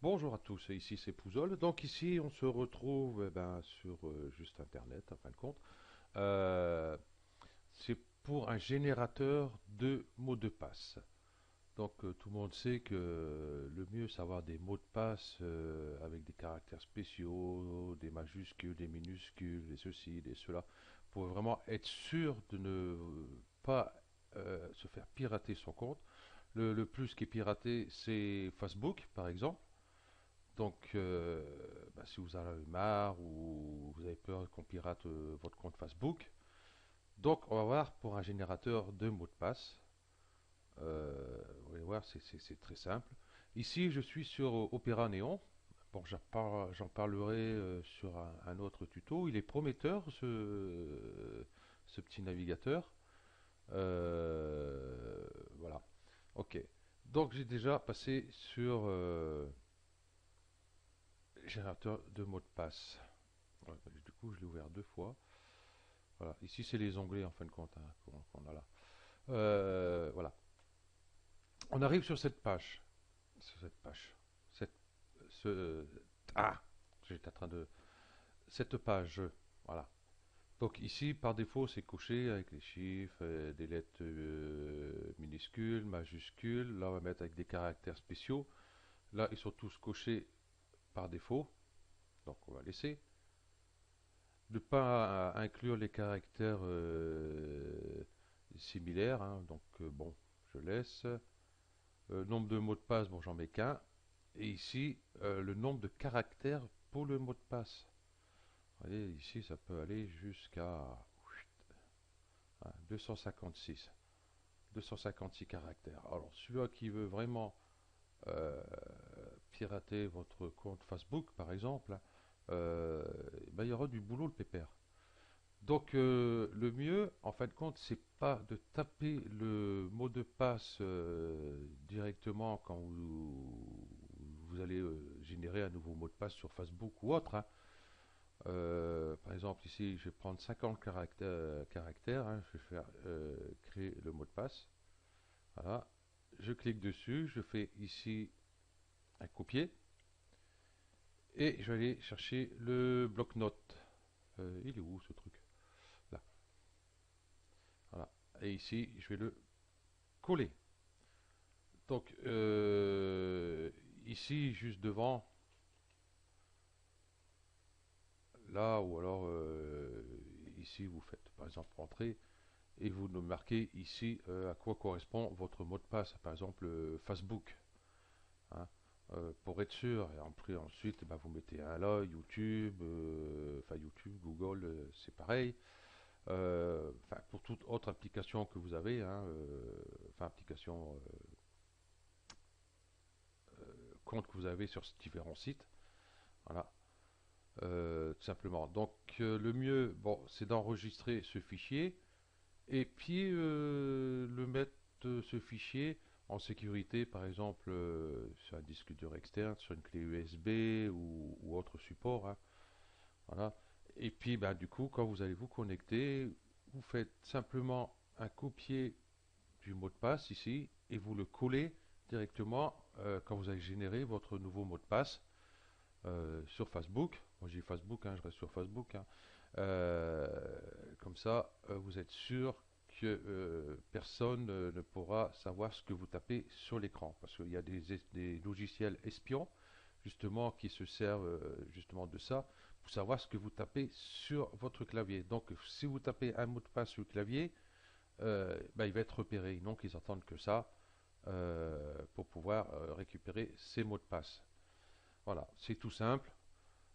Bonjour à tous, ici c'est Pouzol. Donc ici on se retrouve sur juste Internet en fin de compte. Euh, c'est pour un générateur de mots de passe. Donc tout le monde sait que le mieux c'est avoir des mots de passe avec des caractères spéciaux, des majuscules, des minuscules, des ceci, des cela, pour vraiment être sûr de ne pas se faire pirater son compte. Le plus qui est piraté c'est Facebook par exemple. Donc, si vous en avez marre ou vous avez peur qu'on pirate votre compte Facebook, donc on va voir pour un générateur de mots de passe. Vous allez voir, c'est très simple. Ici, je suis sur Opera Neon. Bon, j'en parlerai sur un autre tuto. Il est prometteur, ce petit navigateur. Voilà. Ok. Donc, j'ai déjà passé sur générateur de mots de passe. Ouais, du coup, je l'ai ouvert deux fois. Voilà. Ici, c'est les onglets en fin de compte hein, qu'on a là. Voilà. On arrive sur cette page. Sur cette page. Cette, ce, ah, j'étais en train de. Cette page. Voilà. Donc ici, par défaut, c'est coché avec les chiffres, des lettres minuscules, majuscules. Là, on va mettre avec des caractères spéciaux. Là, ils sont tous cochés par défaut. Donc, on va laisser. De ne pas inclure les caractères similaires, hein, donc bon, je laisse. Nombre de mots de passe, bon, j'en mets qu'un. Et ici, le nombre de caractères pour le mot de passe. Vous voyez, ici, ça peut aller jusqu'à 256. 256 caractères. Alors, celui qui veut vraiment euh, pirater votre compte Facebook, par exemple, il y aura du boulot, le pépère. Donc le mieux, en fin de compte, c'est pas de taper le mot de passe directement quand vous allez générer un nouveau mot de passe sur Facebook ou autre, hein. Par exemple, ici, je vais prendre 50 caractères, hein. Je vais faire créer le mot de passe. Voilà. Je clique dessus, je fais ici un copier et je vais aller chercher le bloc-notes. Il est où ce truc? Là. Voilà. Et ici, je vais le coller. Donc ici, juste devant, là, ou alors ici, vous faites par exemple entrer et vous nous marquez ici à quoi correspond votre mot de passe, par exemple Facebook, hein, pour être sûr. Et ensuite, vous mettez un là, YouTube, enfin YouTube, Google, c'est pareil. Pour toute autre application que vous avez, hein, application compte que vous avez sur différents sites. Voilà. Tout simplement. Donc le mieux, bon, c'est d'enregistrer ce fichier et puis le mettre ce fichier en sécurité, par exemple sur un disque dur externe, sur une clé USB ou autre support, hein. Voilà. Et puis du coup, quand vous allez vous connecter, vous faites simplement un copier du mot de passe ici et vous le collez directement quand vous allez générer votre nouveau mot de passe sur Facebook. Moi j'ai Facebook, hein, je reste sur Facebook, hein. Euh, Comme ça, vous êtes sûr que personne ne pourra savoir ce que vous tapez sur l'écran. Parce qu'il y a des logiciels espions justement qui se servent justement de ça pour savoir ce que vous tapez sur votre clavier. Donc si vous tapez un mot de passe sur le clavier, il va être repéré. Donc ils attendent que ça pour pouvoir récupérer ces mots de passe. Voilà, c'est tout simple,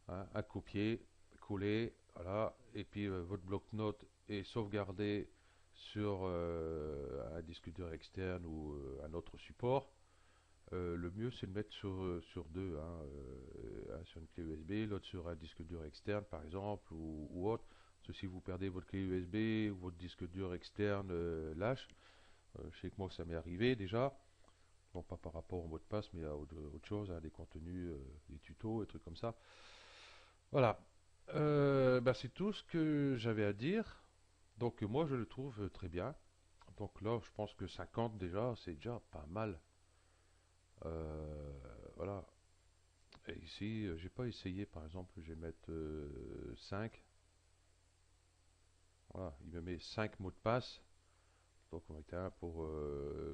hein, à copier, coller, voilà, et puis votre bloc-notes est sauvegardé sur un disque dur externe ou un autre support. Le mieux c'est de mettre sur deux, hein, un sur une clé USB, l'autre sur un disque dur externe par exemple ou autre. Parce que si vous perdez votre clé USB ou votre disque dur externe lâche, je sais que moi ça m'est arrivé déjà, bon pas par rapport au mot de passe mais à autre chose, hein, des contenus, des tutos, des trucs comme ça. Voilà. C'est tout ce que j'avais à dire. Donc moi je le trouve très bien. Donc là je pense que 50 déjà c'est déjà pas mal. Voilà. ici, j'ai pas essayé, par exemple, je vais mettre 5. Voilà, il me met 5 mots de passe. Donc on va mettre un pour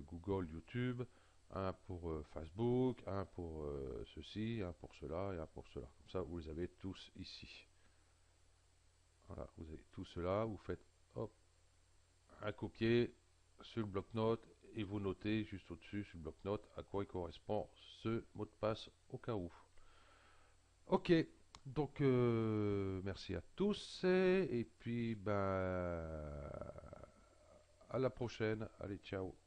Google, YouTube, un pour Facebook, un pour ceci, un pour cela et un pour cela. Comme ça, vous les avez tous ici. Voilà, vous avez tout cela, vous faites hop, un copier sur le bloc-notes et vous notez juste au-dessus sur le bloc-notes à quoi il correspond ce mot de passe au cas où. Ok, donc merci à tous et puis ben à la prochaine. Allez, ciao.